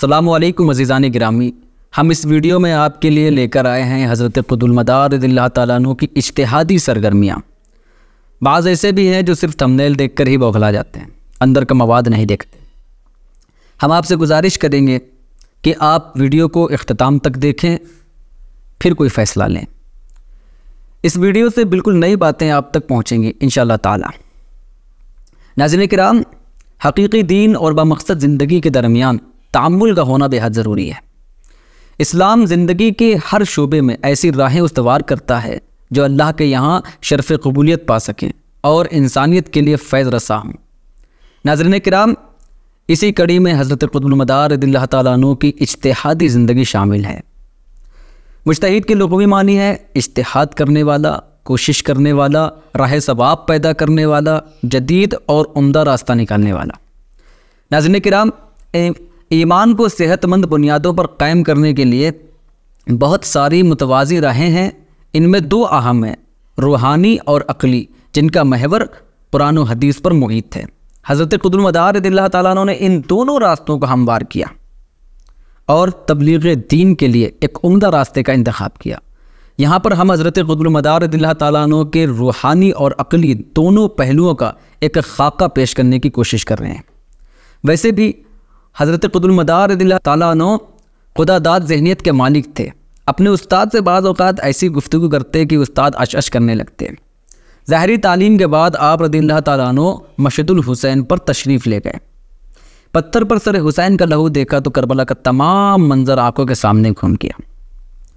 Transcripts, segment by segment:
السلام علیکم عزیزان گرامی، ہم اس ویڈیو میں آپ کے لیے لے کر آئے ہیں حضرت قطب المدار رضی اللہ تعالیٰ عنہ کی اجتہادی سرگرمیاں۔ بعض ایسے بھی ہیں جو صرف تھمبنیل دیکھ کر ہی بوکھلا جاتے ہیں، اندر کا مواد نہیں دیکھتے۔ ہم آپ سے گزارش کریں گے کہ آپ ویڈیو کو اختتام تک دیکھیں، پھر کوئی فیصلہ لیں۔ اس ویڈیو سے بالکل نئی باتیں آپ تک پہنچیں گی انشاءاللہ تعالی۔ ناظرین کرام، حقیقی دین اور بامقصد زندگی کے درمیان تعامل کا ہونا بے حد ضروری ہے۔ اسلام زندگی کے ہر شعبے میں ایسی راہیں استوار کرتا ہے جو اللہ کے یہاں شرف قبولیت پا سکیں اور انسانیت کے لیے فیض رساں ہوں۔ ناظرین کرام، اسی کڑی میں حضرت قطب المدار رضی اللہ تعالیٰ عنہ کی اجتہادی زندگی شامل ہے۔ مجتہد کے لغوی معنی ہے اجتہاد کرنے والا، کوشش کرنے والا، راہ ثواب پیدا کرنے والا، جدید اور عمدہ راستہ نکالنے والا۔ ناظرین کرام، ایمان کو صحت مند بنیادوں پر قائم کرنے کے لیے بہت ساری متوازی راہیں ہیں۔ ان میں دو اہم ہیں، روحانی اور عقلی، جن کا محور قرآن و حدیث پر محیط ہے۔ حضرت قطب المدار رضی اللہ تعالیٰ عنہ نے ان دونوں راستوں کو ہموار کیا اور تبلیغ دین کے لیے ایک عمدہ راستے کا انتخاب کیا۔ یہاں پر ہم حضرت قطب المدار رضی اللہ تعالیٰ عنہ کے روحانی اور عقلی دونوں پہلوؤں کا ایک خاکہ پیش کرنے کی کوشش کر رہے ہیں۔ ویسے بھی حضرت قطب المدار رضی اللہ تعالیٰ عنہ خدا داد ذہنیت کے مالک تھے۔ اپنے استاد سے بعض اوقات ایسی گفتگو کرتے کہ استاد اش کرنے لگتے۔ ظاہری تعلیم کے بعد آپ رضی اللہ تعالیٰ عنہ مشہد الحسین پر تشریف لے گئے۔ پتھر پر سر حسین کا لہو دیکھا تو کربلا کا تمام منظر آنکھوں کے سامنے گھوم گیا۔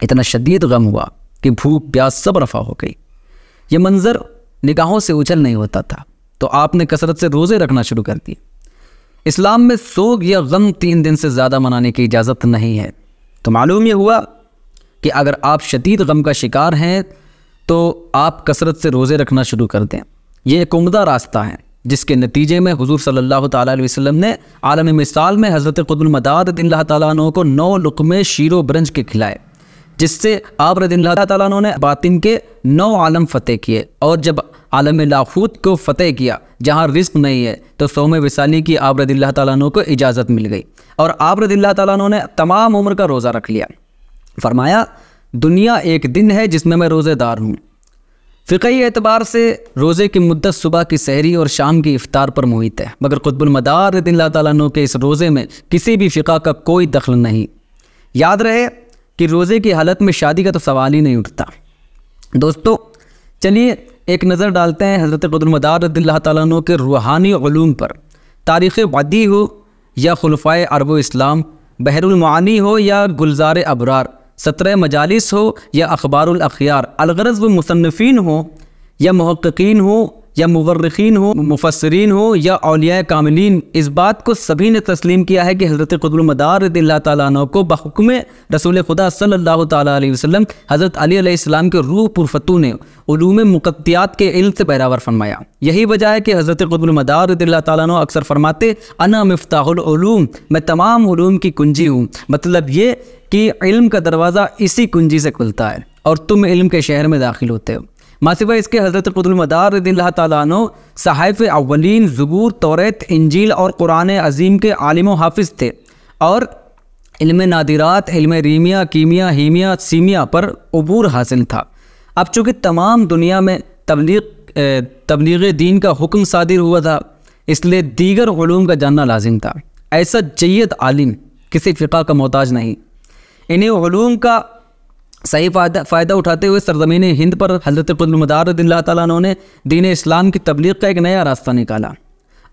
اتنا شدید غم ہوا کہ بھوک پیاس سب رفع ہو گئی۔ یہ منظر نگاہوں سے اوجھل نہیں ہوتا تھا، تو آپ نے کثرت سے روزے رکھنا شروع کر دیے۔ اسلام میں سوگ یا غم 3 دن سے زیادہ منانے کی اجازت نہیں ہے۔ تو معلوم یہ ہوا کہ اگر آپ شدید غم کا شکار ہیں تو آپ کثرت سے روزے رکھنا شروع کر دیں۔ یہ ایک عمدہ راستہ ہے جس کے نتیجے میں حضور صلی اللہ تعالیٰ علیہ وسلم نے عالم مثال میں حضرت قطب المدار رضی اللہ تعالیٰ عنہ کو 9 لقمے شیر و برنج کے کھلائے، جس سے آپ رضی اللہ تعالیٰ عنہ نے باطن کے 9 عالم فتح کیے، اور جب عالم لاہوت کو فتح کیا جہاں رزق نہیں ہے تو صوم وصالی کی آپ رضی اللہ تعالیٰ عنہ کو اجازت مل گئی، اور آپ رضی اللہ تعالیٰ عنہ نے تمام عمر کا روزہ رکھ لیا۔ فرمایا، دنیا ایک دن ہے جس میں روزے دار ہوں۔ فقہی اعتبار سے روزے کی مدت صبح کی سحری اور شام کی افطار پر محیط ہے، مگر قطب المدار رضی اللہ تعالیٰ عنہ کے اس روزے میں کسی بھی فقہ کا کوئی دخل نہیں۔ یاد رہے کہ روزے کی حالت میں شادی کا تو سوال ہی نہیں اٹھتا۔ دوستو، چلیے ایک نظر ڈالتے ہیں حضرت قطب المدار رضی اللہ تعالیٰ عنہ کے روحانی علوم پر۔ تاریخ ودی ہو یا خلفائے عرب و اسلام، بحر المعانی ہو یا گلزار ابرار، 17 مجالس ہو یا اخبار الاخیار، الغرض وہ مصنفین ہوں یا محققین ہوں یا مورخین ہوں، مفسرین ہوں یا اولیاء کاملین، اس بات کو سبھی نے تسلیم کیا ہے کہ حضرت قطب المدار رضی اللہ تعالیٰ عنہ کو بحکم رسول خدا صلی اللہ تعالیٰ علیہ وسلم حضرت علی علیہ السلام کے روح پرفتو نے علوم مقطعات کے علم سے بہراور فرمایا۔ یہی وجہ ہے کہ حضرت قطب المدار رضی اللہ تعالیٰ عنہ اکثر فرماتے، انا مفتاح العلوم، میں تمام علوم کی کنجی ہوں۔ مطلب یہ کہ علم کا دروازہ اسی کنجی سے کھلتا ہے اور تم علم کے شہر میں داخل ہوتے ہو۔ ماسوائے اس کے حضرت قطب المدار رضی اللہ تعالیٰ عنہ صحائف اولین، زبور، توریت، انجیل اور قرآن عظیم کے عالم و حافظ تھے، اور علم نادرات، علم ریمیا، کیمیا، ہیمیا، سیمیا پر عبور حاصل تھا۔ اب چونکہ تمام دنیا میں تبلیغ دین کا حکم صادر ہوا تھا، اس لیے دیگر علوم کا جاننا لازم تھا۔ ایسا جید عالم کسی فقہ کا محتاج نہیں۔ انہیں علوم کا صحیح فائدہ اٹھاتے ہوئے سرزمین ہند پر حضرت قطب المدار رضی اللہ تعالیٰ عنہ نے دین اسلام کی تبلیغ کا ایک نیا راستہ نکالا۔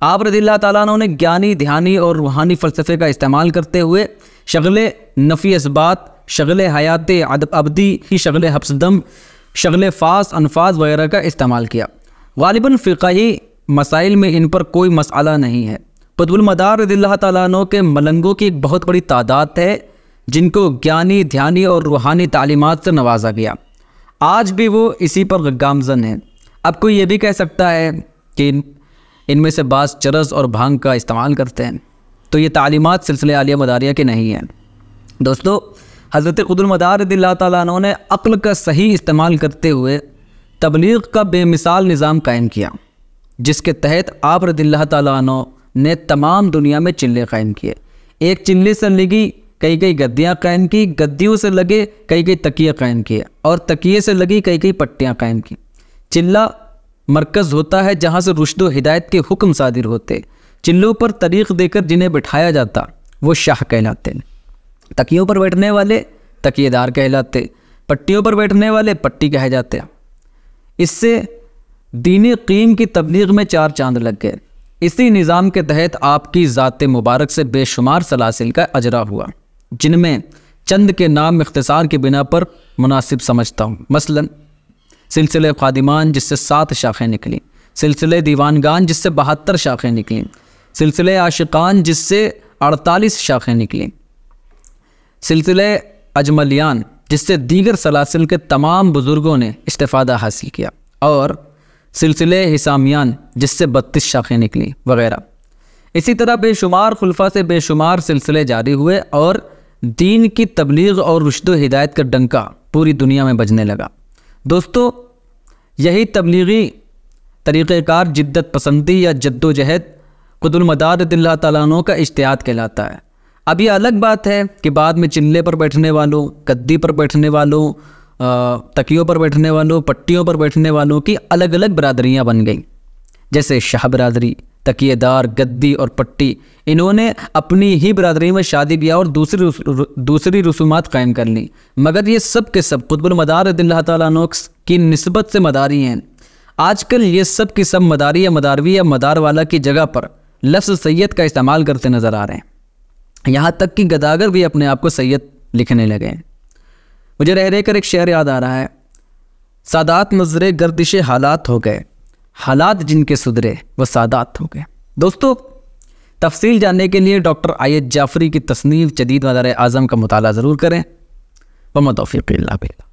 آپ رضی اللہ تعالیٰ عنہ نے گیانی، دھیانی اور روحانی فلسفے کا استعمال کرتے ہوئے شغل نفی اثبات، شغل حیات ابدی، شغل حبس دم، شغل فاس، انفاس وغیرہ کا استعمال کیا۔ غالباً فقہی مسائل میں ان پر کوئی مسئلہ نہیں ہے۔ قطب المدار رضی اللہ تعالیٰ عنہ کے ملنگوں کی ایک بہت بڑی تعداد ہے جن کو گیانی، دھیانی اور روحانی تعلیمات سے نوازا گیا۔ آج بھی وہ اسی پر گامزن ہیں۔ اب کوئی یہ بھی کہہ سکتا ہے کہ ان میں سے بعض چرس اور بھانگ کا استعمال کرتے ہیں، تو یہ تعلیمات سلسلہ عالیہ مداریہ کے نہیں ہیں۔ دوستو، حضرت قطب المدار رضی اللہ تعالیٰ عنہ نے عقل کا صحیح استعمال کرتے ہوئے تبلیغ کا بے مثال نظام قائم کیا، جس کے تحت آپ رضی اللہ تعالیٰ عنہ نے تمام دنیا میں چلے قائم کیے۔ ایک چلے سے لگی کئی کئی گدیاں قائم کی، گدیوں سے لگے کئی کئی تکیے قائم کیے، اور تکیے سے لگی کئی کئی پٹیاں قائم کی۔ چلہ مرکز ہوتا ہے جہاں سے رشد و ہدایت کے حکم صادر ہوتے، چلوں پر طریق دے کر جنہیں بٹھایا جاتا وہ شاہ کہلاتے ہیں، تکیوں پر بیٹھنے والے تکیے دار کہلاتے، پٹیوں پر بیٹھنے والے پٹی کہے جاتے ہیں۔ اس سے دین قیم کی تبلیغ میں 4 چاند لگ گئے۔ اسی نظام کے تحت آپ کی ذات مبارک سے بے شمار سلاسل کا اجرا ہوا، جن میں چند کے نام اختصار کی بنا پر مناسب سمجھتا ہوں۔ مثلا سلسلہ خادمان جس سے 7 شاخیں نکلیں، سلسلہ دیوانگان جس سے 72 شاخیں نکلیں، سلسلہ عاشقان جس سے 48 شاخیں نکلیں، سلسلہ اجملیان جس سے دیگر سلاسل کے تمام بزرگوں نے استفادہ حاصل کیا، اور سلسلہ حسامیان جس سے 32 شاخیں نکلیں وغیرہ۔ اسی طرح بے شمار خلفاء سے بے شمار سلسلے جاری ہوئے اور دین کی تبلیغ اور رشد و ہدایت کا ڈنکا پوری دنیا میں بجنے لگا۔ دوستو، یہی تبلیغی طریقہ کار جدت پسندی یا جد و جہد قطب المدار رضی اللہ تعالیٰ عنہ کا اجتہاد کہلاتا ہے۔ اب یہ الگ بات ہے کہ بعد میں چلے پر بیٹھنے والوں، گدی پر بیٹھنے والوں، تکیوں پر بیٹھنے والوں، پٹیوں پر بیٹھنے والوں کی الگ الگ برادریاں بن گئیں، جیسے شاہ برادری، تکیے دار، گدی اور پٹی۔ انہوں نے اپنی ہی برادری میں شادی بیاہ اور دوسری رسومات قائم کر لیں، مگر یہ سب کے سب قطب المدار رضی اللہ تعالیٰ عنہ کی نسبت سے مداری ہیں۔ آج کل یہ سب کی سب مداری یا مداروی یا مدار والا کی جگہ پر لفظ سید کا استعمال کرتے نظر آ رہے ہیں، یہاں تک کہ گداگر بھی اپنے آپ کو سید لکھنے لگے ہیں۔ مجھے رہ کر ایک شعر یاد آ رہا ہے، سادات نظرے گردش حالات ہو گئے، حالات جن کے سدرے وہ سادات ہو گئے۔ دوستو، تفصیل جاننے کے لیے ڈاکٹر عائد جعفری کی تصنیف جدید مدار اعظم کا مطالعہ ضرور کریں۔ وما توفیقی الا باللہ۔